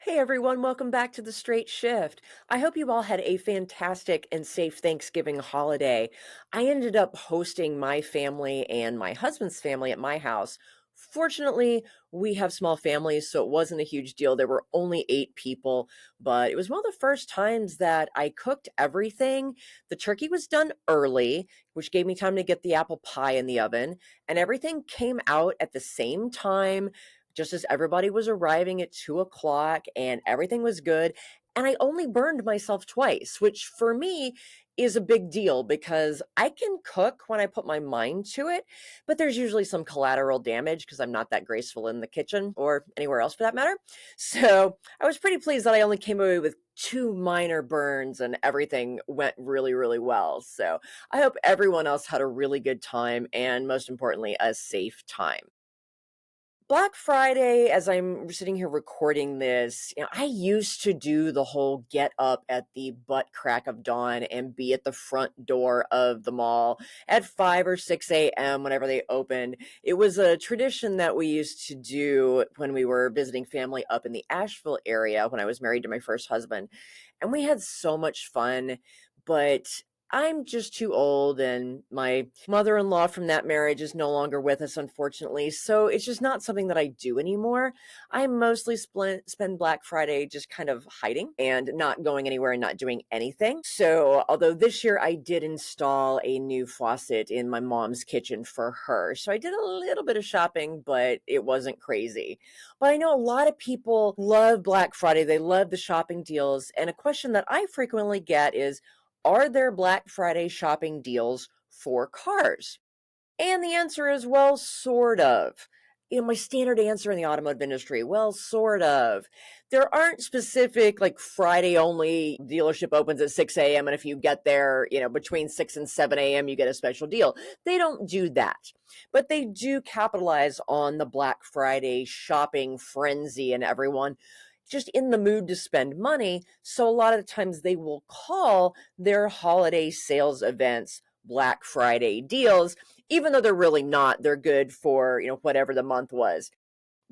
Hey everyone, welcome back to the Straight Shift. I hope you all had a fantastic and safe Thanksgiving holiday. I ended up hosting my family and my husband's family at my house. Fortunately, we have small families, so it wasn't a huge deal. There were only 8 people, but it was one of the first times that I cooked everything. The turkey was done early, which gave me time to get the apple pie in the oven, and everything came out at the same time just as everybody was arriving at 2 o'clock and everything was good. And I only burned myself twice, which for me is a big deal because I can cook when I put my mind to it, but there's usually some collateral damage because I'm not that graceful in the kitchen or anywhere else for that matter. So I was pretty pleased that I only came away with 2 minor burns and everything went really, really well. So I hope everyone else had a really good time and most importantly, a safe time. Black Friday, as I'm sitting here recording this, I used to do the whole get up at the butt crack of dawn and be at the front door of the mall at 5 or 6 a.m. whenever they opened. It was a tradition that we used to do when we were visiting family up in the Asheville area when I was married to my first husband. And we had so much fun, but I'm just too old, and my mother-in-law from that marriage is no longer with us, unfortunately. So it's just not something that I do anymore. I mostly spend Black Friday just kind of hiding and not going anywhere and not doing anything. So although this year I did install a new faucet in my mom's kitchen for her. So I did a little bit of shopping, but it wasn't crazy. But I know a lot of people love Black Friday. They love the shopping deals. And a question that I frequently get is, are there Black Friday shopping deals for cars? And the answer is, well, sort of. My standard answer in the automotive industry, well, sort of. There aren't specific, like Friday only dealership opens at 6 a.m. And if you get there, between 6 and 7 a.m., you get a special deal. They don't do that. But they do capitalize on the Black Friday shopping frenzy and everyone just in the mood to spend money. So a lot of the times they will call their holiday sales events Black Friday deals, even though they're really not. They're good for, whatever the month was.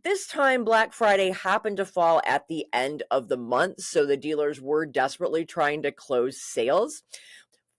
This time, Black Friday happened to fall at the end of the month, so the dealers were desperately trying to close sales.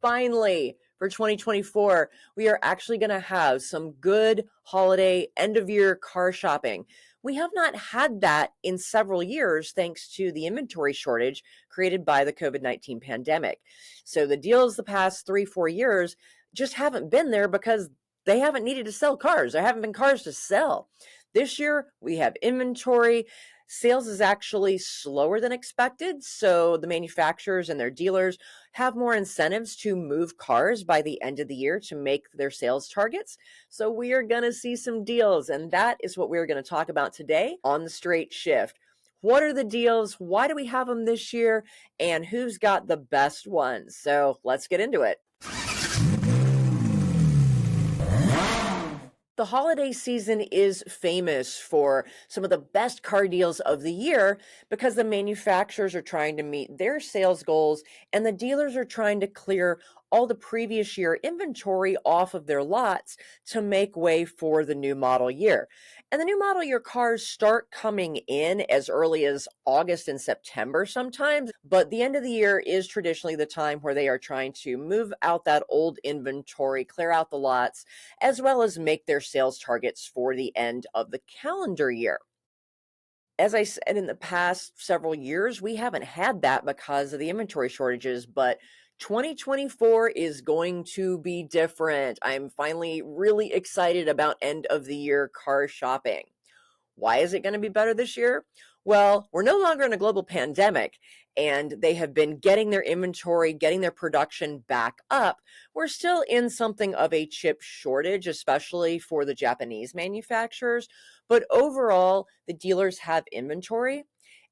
Finally, for 2024, we are actually going to have some good holiday end of year car shopping. We have not had that in several years thanks to the inventory shortage created by the COVID-19 pandemic. So the deals the past 3-4 years just haven't been there because they haven't needed to sell cars. There haven't been cars to sell. This year, we have inventory. Sales is actually slower than expected, so the manufacturers and their dealers have more incentives to move cars by the end of the year to make their sales targets. So we are going to see some deals, and that is what we're going to talk about today on the Straight Shift. What are the deals? Why do we have them this year? And who's got the best ones? So let's get into it. The holiday season is famous for some of the best car deals of the year because the manufacturers are trying to meet their sales goals and the dealers are trying to clear all the previous year inventory off of their lots to make way for the new model year. And the new model year cars start coming in as early as August and September sometimes, but the end of the year is traditionally the time where they are trying to move out that old inventory, clear out the lots, as well as make their sales targets for the end of the calendar year. As I said in the past several years, we haven't had that because of the inventory shortages, but 2024 is going to be different. I'm finally really excited about end of the year car shopping. Why is it going to be better this year? Well, we're no longer in a global pandemic, and they have been getting their inventory, getting their production back up. We're still in something of a chip shortage, especially for the Japanese manufacturers. But overall, the dealers have inventory.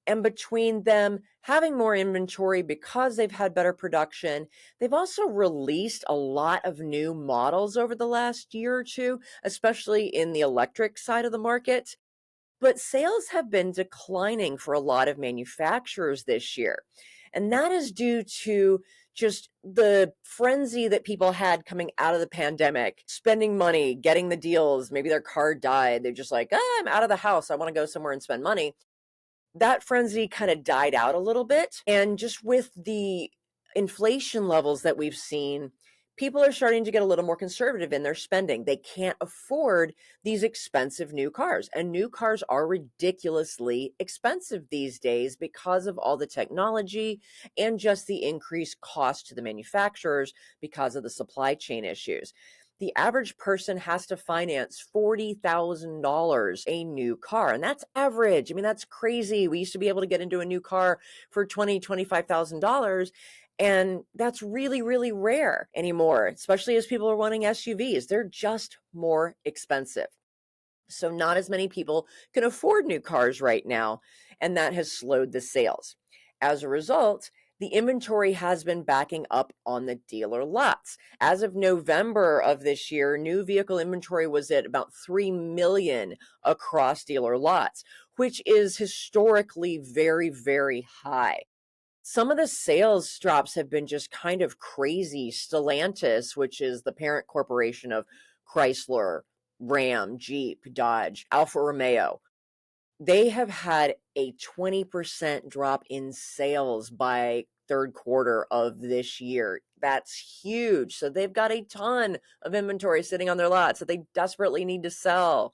And between them having more inventory because they've had better production, they've also released a lot of new models over the last year or two, especially in the electric side of the market. But sales have been declining for a lot of manufacturers this year. And that is due to just the frenzy that people had coming out of the pandemic, spending money, getting the deals. Maybe their car died. They're just like, I'm out of the house. I want to go somewhere and spend money. that frenzy kind of died out a little bit. And just with the inflation levels that we've seen, people are starting to get a little more conservative in their spending. They can't afford these expensive new cars. And new cars are ridiculously expensive these days because of all the technology and just the increased cost to the manufacturers because of the supply chain issues. The average person has to finance $40,000 a new car, and that's average. I mean, that's crazy. We used to be able to get into a new car for $25,000, and that's really, really rare anymore, especially as people are wanting SUVs. They're just more expensive. So not as many people can afford new cars right now, and that has slowed the sales. As a result, the inventory has been backing up on the dealer lots. As of November of this year, new vehicle inventory was at about 3 million across dealer lots, which is historically very, very high. Some of the sales drops have been just kind of crazy. Stellantis, which is the parent corporation of Chrysler, Ram, Jeep, Dodge, Alfa Romeo, they have had a 20% drop in sales by third quarter of this year. That's huge. So they've got a ton of inventory sitting on their lots that they desperately need to sell.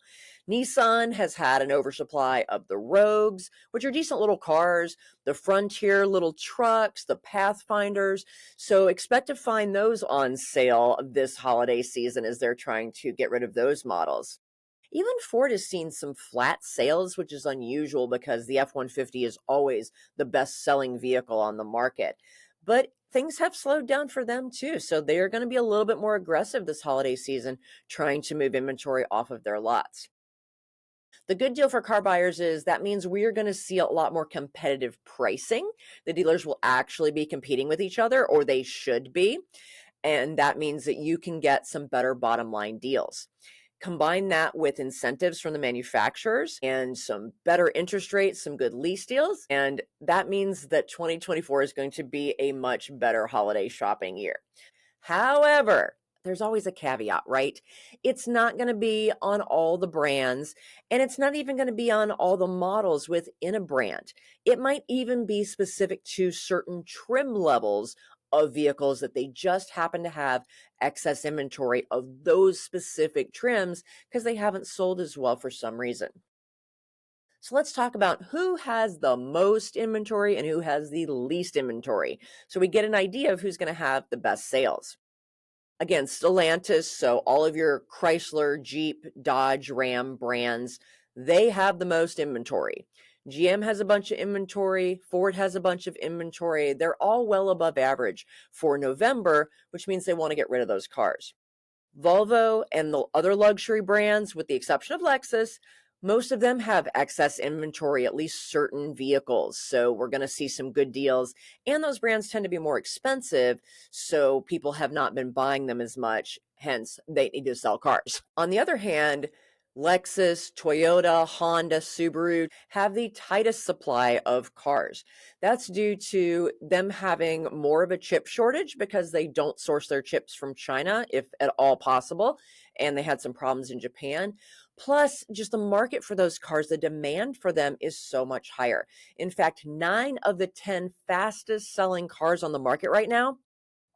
Nissan has had an oversupply of the Rogues, which are decent little cars, the Frontier little trucks, the Pathfinders. So expect to find those on sale this holiday season as they're trying to get rid of those models. Even Ford has seen some flat sales, which is unusual because the F-150 is always the best-selling vehicle on the market. But things have slowed down for them too, so they are going to be a little bit more aggressive this holiday season, trying to move inventory off of their lots. The good deal for car buyers is that means we are going to see a lot more competitive pricing. The dealers will actually be competing with each other, or they should be. And that means that you can get some better bottom line deals. Combine that with incentives from the manufacturers and some better interest rates, some good lease deals, and that means that 2024 is going to be a much better holiday shopping year. However, there's always a caveat, right? It's not going to be on all the brands, and it's not even going to be on all the models within a brand. It might even be specific to certain trim levels of vehicles that they just happen to have excess inventory of those specific trims because they haven't sold as well for some reason. So let's talk about who has the most inventory and who has the least inventory so we get an idea of who's going to have the best sales. Again, Stellantis, so all of your Chrysler, Jeep, Dodge, Ram brands, they have the most inventory. GM has a bunch of inventory. Ford has a bunch of inventory. They're all well above average for November, which means they want to get rid of those cars. Volvo and the other luxury brands, with the exception of Lexus, most of them have excess inventory, at least certain vehicles. So we're going to see some good deals. And those brands tend to be more expensive. So people have not been buying them as much. Hence, they need to sell cars. On the other hand, Lexus, Toyota, Honda, Subaru have the tightest supply of cars. That's due to them having more of a chip shortage because they don't source their chips from China, if at all possible. And they had some problems in Japan. Plus, just the market for those cars, the demand for them is so much higher. In fact, 9 of the 10 fastest selling cars on the market right now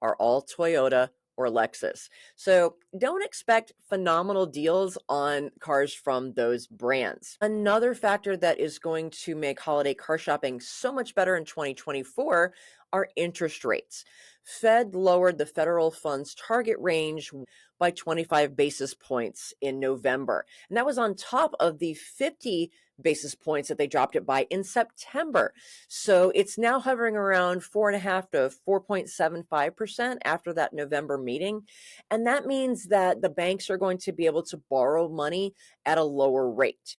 are all Toyota or Lexus. So don't expect phenomenal deals on cars from those brands. Another factor that is going to make holiday car shopping so much better in 2024 are interest rates. Fed lowered the federal funds target range by 25 basis points in November. And that was on top of the 50 basis points that they dropped it by in September. So it's now hovering around 4.5 to 4.75% after that November meeting. And that means that the banks are going to be able to borrow money at a lower rate.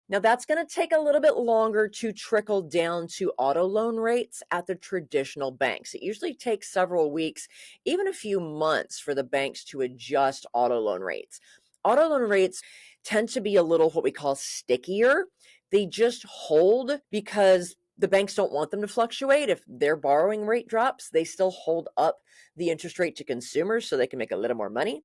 Now, that's going to take a little bit longer to trickle down to auto loan rates at the traditional banks. It usually takes several weeks, even a few months, for the banks to adjust auto loan rates. Auto loan rates tend to be a little what we call stickier. They just hold because the banks don't want them to fluctuate. If their borrowing rate drops, they still hold up the interest rate to consumers so they can make a little more money.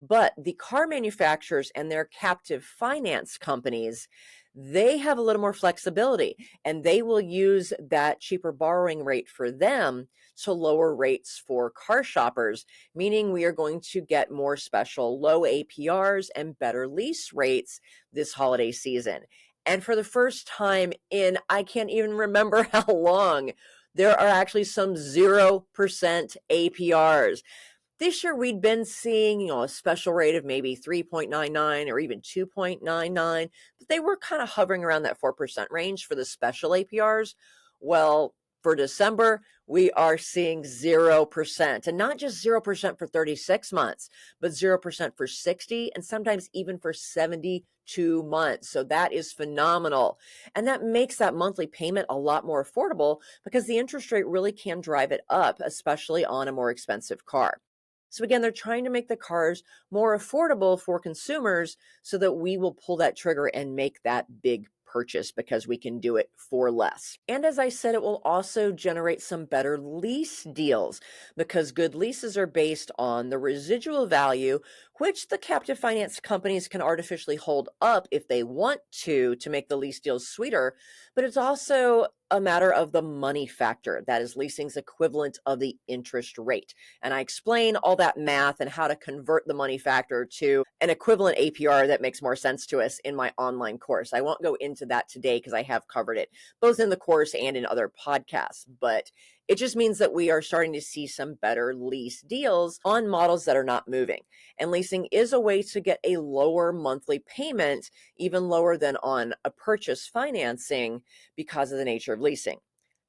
But the car manufacturers and their captive finance companies, They have a little more flexibility and they will use that cheaper borrowing rate for them to lower rates for car shoppers, meaning we are going to get more special low APRs and better lease rates this holiday season. And for the first time in, I can't even remember how long, there are actually some 0% APRs. This year we'd been seeing, a special rate of maybe 3.99 or even 2.99, but they were kind of hovering around that 4% range for the special APRs. Well, for December, we are seeing 0%, and not just 0% for 36 months, but 0% for 60 and sometimes even for 72 months. So that is phenomenal. And that makes that monthly payment a lot more affordable because the interest rate really can drive it up, especially on a more expensive car. So again, they're trying to make the cars more affordable for consumers so that we will pull that trigger and make that big purchase because we can do it for less. And as I said, it will also generate some better lease deals because good leases are based on the residual value, which the captive finance companies can artificially hold up if they want to make the lease deals sweeter. But it's also a matter of the money factor, that is leasing's equivalent of the interest rate. And I explain all that math and how to convert the money factor to an equivalent APR that makes more sense to us in my online course. I won't go into that today because I have covered it both in the course and in other podcasts, but it just means that we are starting to see some better lease deals on models that are not moving. And leasing is a way to get a lower monthly payment, even lower than on a purchase financing because of the nature of leasing.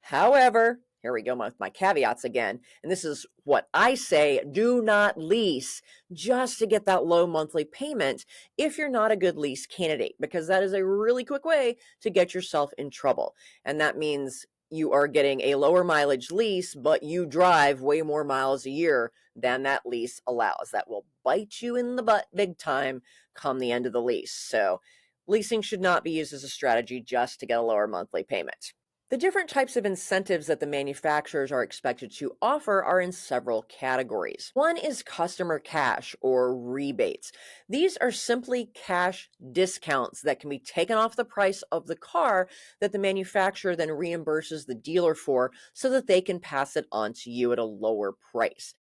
However, here we go with my caveats again. And this is what I say, do not lease just to get that low monthly payment if you're not a good lease candidate, because that is a really quick way to get yourself in trouble. And that means you are getting a lower mileage lease, but you drive way more miles a year than that lease allows. That will bite you in the butt big time come the end of the lease. So leasing should not be used as a strategy just to get a lower monthly payment. The different types of incentives that the manufacturers are expected to offer are in several categories. One is customer cash or rebates. These are simply cash discounts that can be taken off the price of the car that the manufacturer then reimburses the dealer for so that they can pass it on to you at a lower price.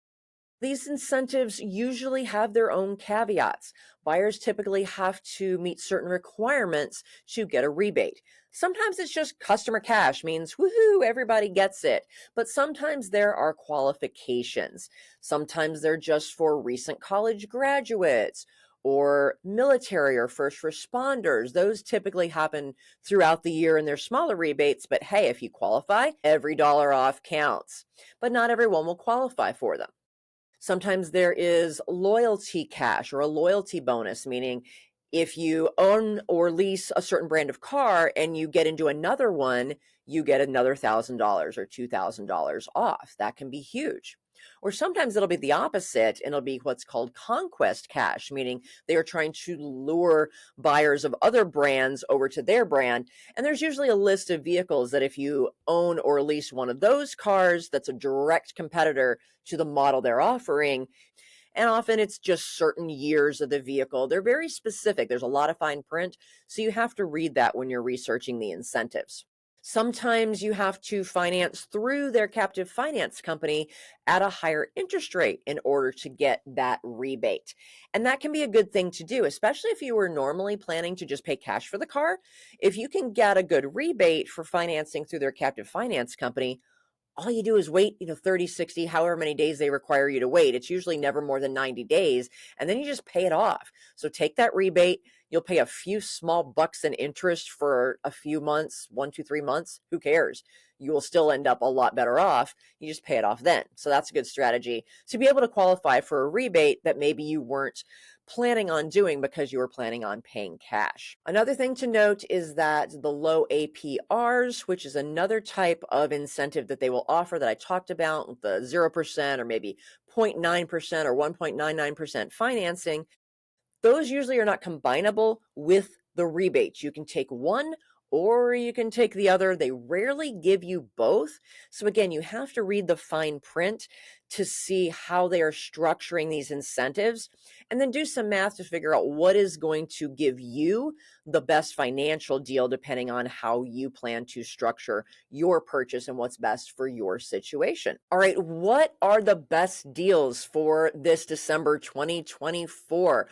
These incentives usually have their own caveats. Buyers typically have to meet certain requirements to get a rebate. Sometimes it's just customer cash, means woohoo, everybody gets it. But sometimes there are qualifications. Sometimes they're just for recent college graduates or military or first responders. Those typically happen throughout the year and they're smaller rebates. But hey, if you qualify, every dollar off counts. But not everyone will qualify for them. Sometimes there is loyalty cash or a loyalty bonus, meaning if you own or lease a certain brand of car and you get into another one, you get another $1,000 or $2,000 off. That can be huge. Or sometimes it'll be the opposite and it'll be what's called conquest cash, meaning they are trying to lure buyers of other brands over to their brand. And there's usually a list of vehicles that if you own or lease one of those cars, that's a direct competitor to the model they're offering. And often it's just certain years of the vehicle. They're very specific. There's a lot of fine print. So you have to read that when you're researching the incentives. Sometimes you have to finance through their captive finance company at a higher interest rate in order to get that rebate. And that can be a good thing to do, especially if you were normally planning to just pay cash for the car. If you can get a good rebate for financing through their captive finance company, all you do is wait, 30, 60, however many days they require you to wait. It's usually never more than 90 days. And then you just pay it off. So take that rebate. You'll pay a few small bucks in interest for a few months, 1, 2, 3 months. Who cares? You will still end up a lot better off. You just pay it off then. So that's a good strategy to be able to qualify for a rebate that maybe you weren't planning on doing because you were planning on paying cash. Another thing to note is that the low APRs, which is another type of incentive that they will offer that I talked about, the 0% or maybe 0.9% or 1.99% financing, those usually are not combinable with the rebates. You can take one or you can take the other. They rarely give you both. So again, you have to read the fine print to see how they are structuring these incentives, and then do some math to figure out what is going to give you the best financial deal depending on how you plan to structure your purchase and what's best for your situation. All right, what are the best deals for this December 2024?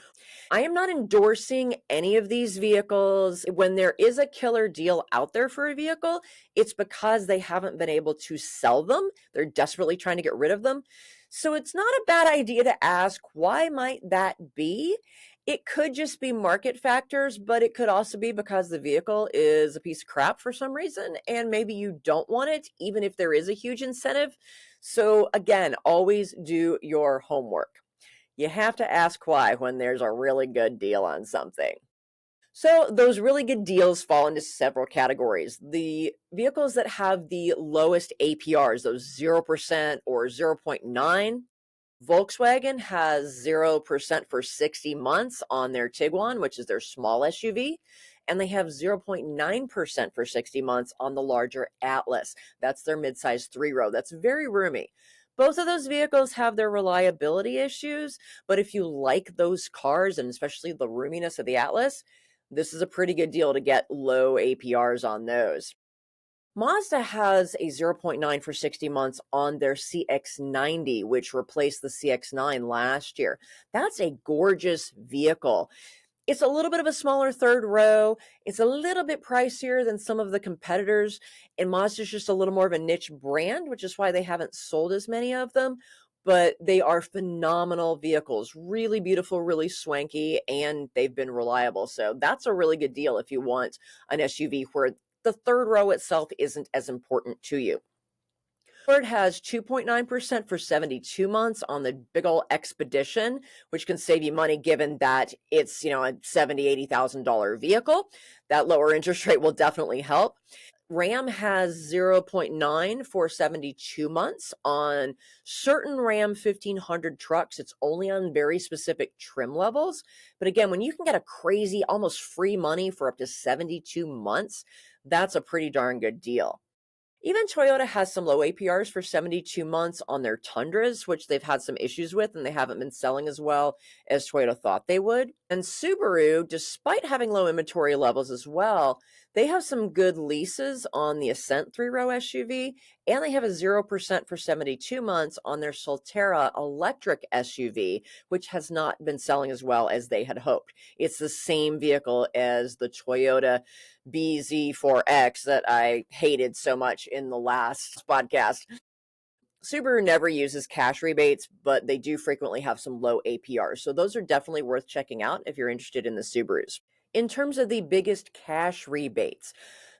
I am not endorsing any of these vehicles. When there is a killer deal out there for a vehicle, it's because they haven't been able to sell them. They're desperately trying to get rid of them. So it's not a bad idea to ask, why might that be? It could just be market factors, but it could also be because the vehicle is a piece of crap for some reason, and maybe you don't want it, even if there is a huge incentive. So again, always do your homework. You have to ask why when there's a really good deal on something. So, those really good deals fall into several categories. The vehicles that have the lowest APRs, those 0% or zero point 0.9, Volkswagen has 0% for 60 months on their Tiguan, which is their small SUV, and they have 0.9% for 60 months on the larger Atlas. That's their midsize three-row. That's very roomy. Both of those vehicles have their reliability issues, but if you like those cars, and especially the roominess of the Atlas, this is a pretty good deal to get low APRs on those. Mazda has a zero point 0.9 for 60 months on their CX-90, which replaced the CX-9 last year. That's a gorgeous vehicle. It's a little bit of a smaller third row. It's a little bit pricier than some of the competitors, and Mazda's just a little more of a niche brand, which is why they haven't sold as many of them. But they are phenomenal vehicles, really beautiful, really swanky, and they've been reliable. So that's a really good deal if you want an SUV where the third row itself isn't as important to you. Ford has 2.9% for 72 months on the big old Expedition, which can save you money given that it's, a $70,000, $80,000 vehicle. That lower interest rate will definitely help. Ram has 0.9 for 72 months on certain Ram 1500 trucks. It's only on very specific trim levels. But again, when you can get a crazy, almost free money for up to 72 months, that's a pretty darn good deal. Even Toyota has some low APRs for 72 months on their Tundras, which they've had some issues with, and they haven't been selling as well as Toyota thought they would. And Subaru, despite having low inventory levels as well, they have some good leases on the Ascent three-row SUV, and they have a 0% for 72 months on their Solterra electric SUV, which has not been selling as well as they had hoped. It's the same vehicle as the Toyota BZ4X that I hated so much in the last podcast. Subaru never uses cash rebates, but they do frequently have some low APRs. So those are definitely worth checking out if you're interested in the Subarus. In terms of the biggest cash rebates,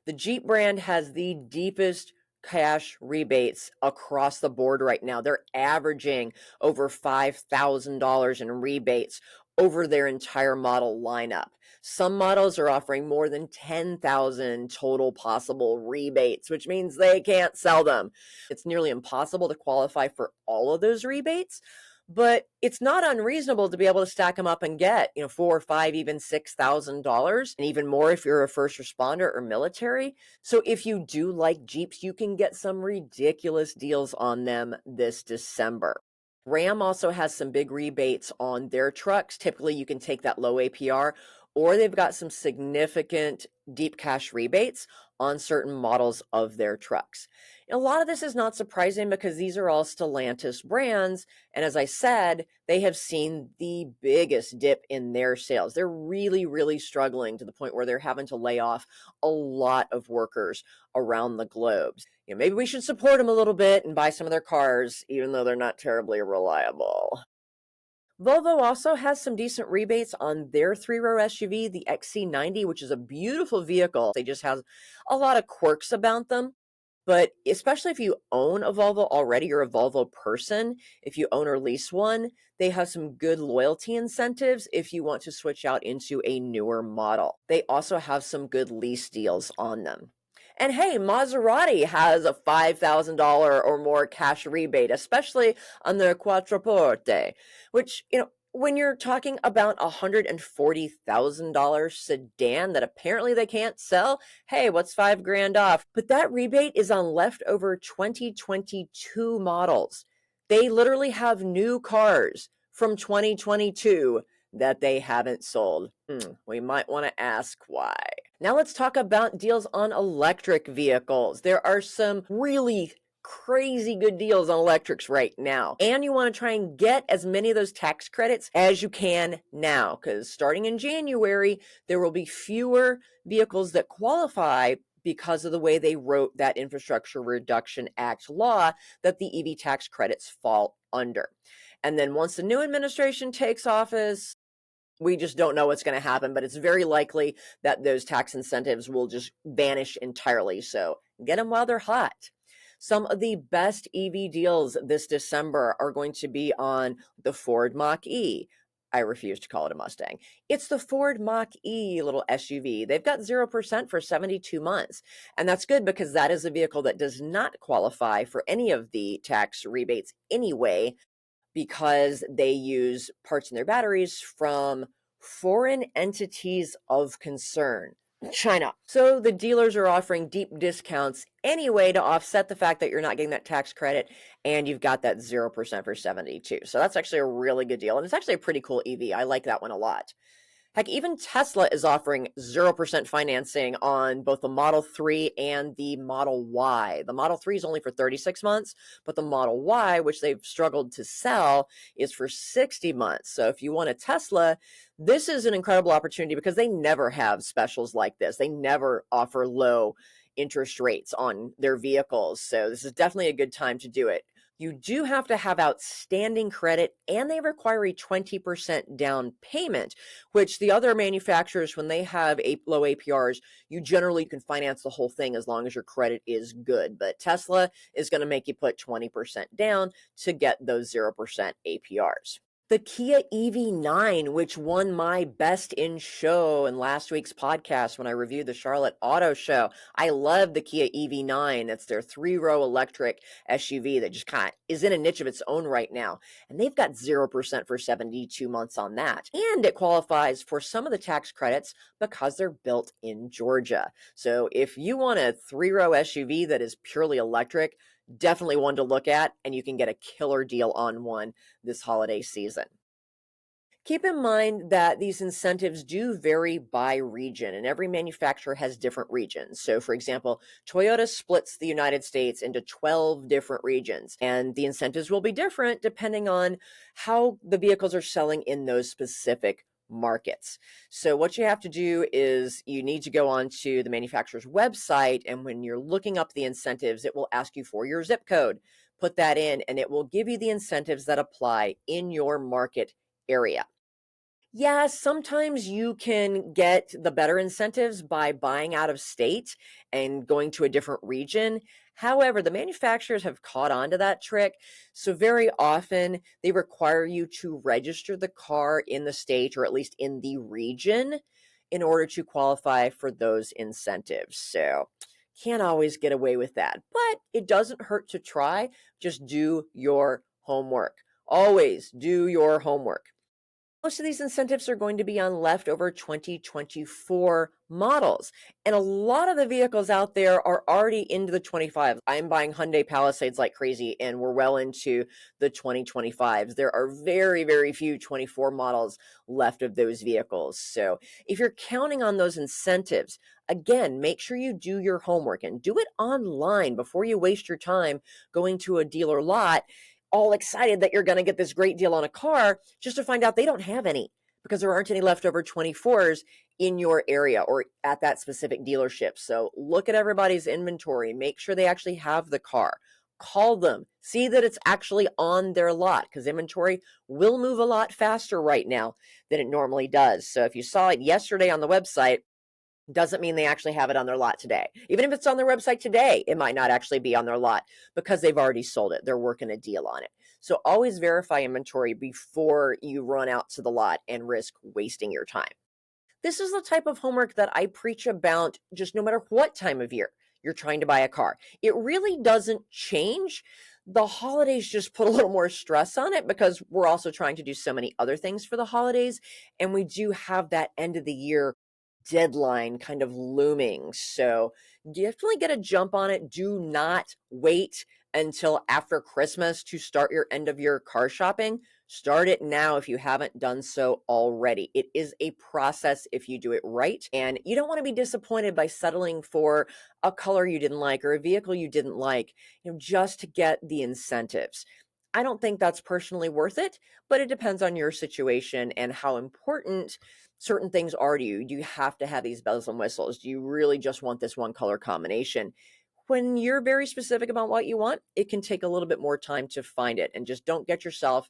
the Jeep brand has the deepest cash rebates across the board right now. They're averaging over $5,000 in rebates over their entire model lineup. Some models are offering more than 10,000 total possible rebates, which means they can't sell them. It's nearly impossible to qualify for all of those rebates, but it's not unreasonable to be able to stack them up and get, four or five, even $6,000, and even more if you're a first responder or military. So if you do like Jeeps, you can get some ridiculous deals on them this December. Ram also has some big rebates on their trucks. Typically, you can take that low APR, or they've got some significant deep cash rebates on certain models of their trucks. And a lot of this is not surprising because these are all Stellantis brands. And as I said, they have seen the biggest dip in their sales. They're really, really struggling to the point where they're having to lay off a lot of workers around the globe. Maybe we should support them a little bit and buy some of their cars, even though they're not terribly reliable. Volvo also has some decent rebates on their three-row SUV, the XC90, which is a beautiful vehicle. They just have a lot of quirks about them. But especially if you own a Volvo already, you're a Volvo person, if you own or lease one, they have some good loyalty incentives if you want to switch out into a newer model. They also have some good lease deals on them. And hey, Maserati has a $5,000 or more cash rebate, especially on their Quattroporte, which, when you're talking about a $140,000 sedan that apparently they can't sell, hey, what's $5,000 off? But that rebate is on leftover 2022 models. They literally have new cars from 2022 that they haven't sold. We might want to ask why. Now let's talk about deals on electric vehicles. There are some really crazy good deals on electrics right now. And you want to try and get as many of those tax credits as you can now, because starting in January, there will be fewer vehicles that qualify because of the way they wrote that Infrastructure Reduction Act law that the EV tax credits fall under. And then once the new administration takes office, we just don't know what's going to happen, but it's very likely that those tax incentives will just vanish entirely. So get them while they're hot. Some of the best EV deals this December are going to be on the Ford Mach-E. I refuse to call it a Mustang. It's the Ford Mach-E little SUV. They've got 0% for 72 months. And that's good because that is a vehicle that does not qualify for any of the tax rebates anyway, because they use parts in their batteries from foreign entities of concern, China. So the dealers are offering deep discounts anyway to offset the fact that you're not getting that tax credit and you've got that 0% for 72. So that's actually a really good deal. And it's actually a pretty cool EV. I like that one a lot. Heck, even Tesla is offering 0% financing on both the Model 3 and the Model Y. The Model 3 is only for 36 months, but the Model Y, which they've struggled to sell, is for 60 months. So if you want a Tesla, this is an incredible opportunity because they never have specials like this. They never offer low interest rates on their vehicles. So this is definitely a good time to do it. You do have to have outstanding credit, and they require a 20% down payment, which the other manufacturers, when they have low APRs, you generally can finance the whole thing as long as your credit is good. But Tesla is going to make you put 20% down to get those 0% APRs. The Kia EV9, which won my best in show in last week's podcast when I reviewed the Charlotte Auto Show. I love the Kia EV9. It's their 3-row electric SUV that just kind of is in a niche of its own right now. And they've got 0% for 72 months on that. And it qualifies for some of the tax credits because they're built in Georgia. So if you want a 3-row SUV that is purely electric, definitely one to look at, and you can get a killer deal on one this holiday season. Keep in mind that these incentives do vary by region, and every manufacturer has different regions. So, for example, Toyota splits the United States into 12 different regions, and the incentives will be different depending on how the vehicles are selling in those specific markets. So what you have to do is you need to go onto the manufacturer's website, and when you're looking up the incentives, it will ask you for your zip code. Put that in, and it will give you the incentives that apply in your market area. Yeah, sometimes you can get the better incentives by buying out of state and going to a different region. However, the manufacturers have caught on to that trick. So very often they require you to register the car in the state or at least in the region in order to qualify for those incentives. So can't always get away with that, but it doesn't hurt to try. Just do your homework. Always do your homework. Most of these incentives are going to be on leftover 2024 models. And a lot of the vehicles out there are already into the 25s. I'm buying Hyundai Palisades like crazy, and we're well into the 2025s. There are very, very few 24 models left of those vehicles. So if you're counting on those incentives, again, make sure you do your homework and do it online before you waste your time going to a dealer lot all excited that you're going to get this great deal on a car just to find out they don't have any because there aren't any leftover 24s in your area or at that specific dealership. So look at everybody's inventory, make sure they actually have the car. Call them, see that it's actually on their lot because inventory will move a lot faster right now than it normally does. So if you saw it yesterday on the website, doesn't mean they actually have it on their lot today. Even if it's on their website today, it might not actually be on their lot because they've already sold it. They're working a deal on it. So always verify inventory before you run out to the lot and risk wasting your time. This is the type of homework that I preach about just no matter what time of year you're trying to buy a car. It really doesn't change. The holidays just put a little more stress on it because we're also trying to do so many other things for the holidays. And we do have that end of the year deadline kind of looming. So definitely get a jump on it. Do not wait until after Christmas to start your end of year car shopping, start it now if you haven't done so already. It is a process if you do it right. And you don't want to be disappointed by settling for a color you didn't like or a vehicle you didn't like, just to get the incentives. I don't think that's personally worth it, but it depends on your situation and how important certain things are to you. Do you have to have these bells and whistles? Do you really just want this one color combination? When you're very specific about what you want, it can take a little bit more time to find it, and just don't get yourself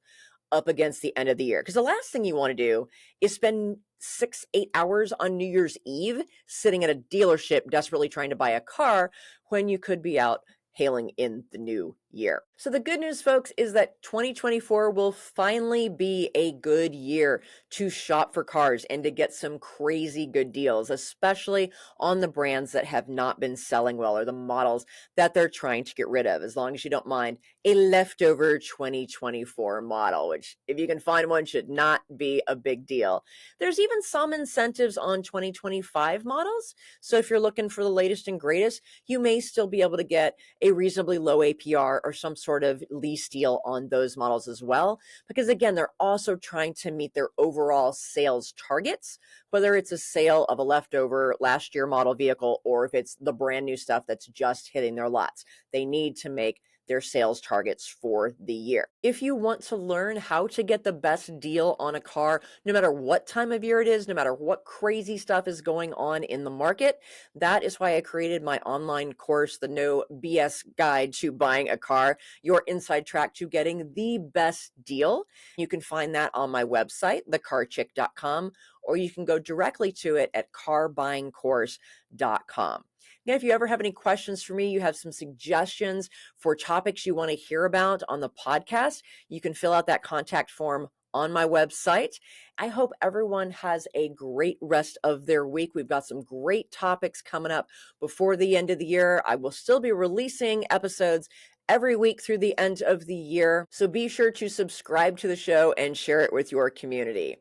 up against the end of the year. Because the last thing you want to do is spend 6, 8 hours on New Year's Eve sitting at a dealership desperately trying to buy a car when you could be out hailing in the new year. So the good news, folks, is that 2024 will finally be a good year to shop for cars and to get some crazy good deals, especially on the brands that have not been selling well or the models that they're trying to get rid of, as long as you don't mind a leftover 2024 model, which, if you can find one, should not be a big deal. There's even some incentives on 2025 models. So if you're looking for the latest and greatest, you may still be able to get a reasonably low APR or some sort of lease deal on those models as well. Because again, they're also trying to meet their overall sales targets, whether it's a sale of a leftover last year model vehicle or if it's the brand new stuff that's just hitting their lots. They need to make their sales targets for the year. If you want to learn how to get the best deal on a car, no matter what time of year it is, no matter what crazy stuff is going on in the market, that is why I created my online course, the No BS Guide to Buying a Car, your inside track to getting the best deal. You can find that on my website, thecarchick.com, or you can go directly to it at carbuyingcourse.com. Again, if you ever have any questions for me, you have some suggestions for topics you want to hear about on the podcast, you can fill out that contact form on my website. I hope everyone has a great rest of their week. We've got some great topics coming up before the end of the year. I will still be releasing episodes every week through the end of the year. So be sure to subscribe to the show and share it with your community.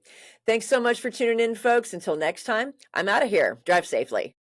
Thanks so much for tuning in, folks. Until next time, I'm out of here. Drive safely.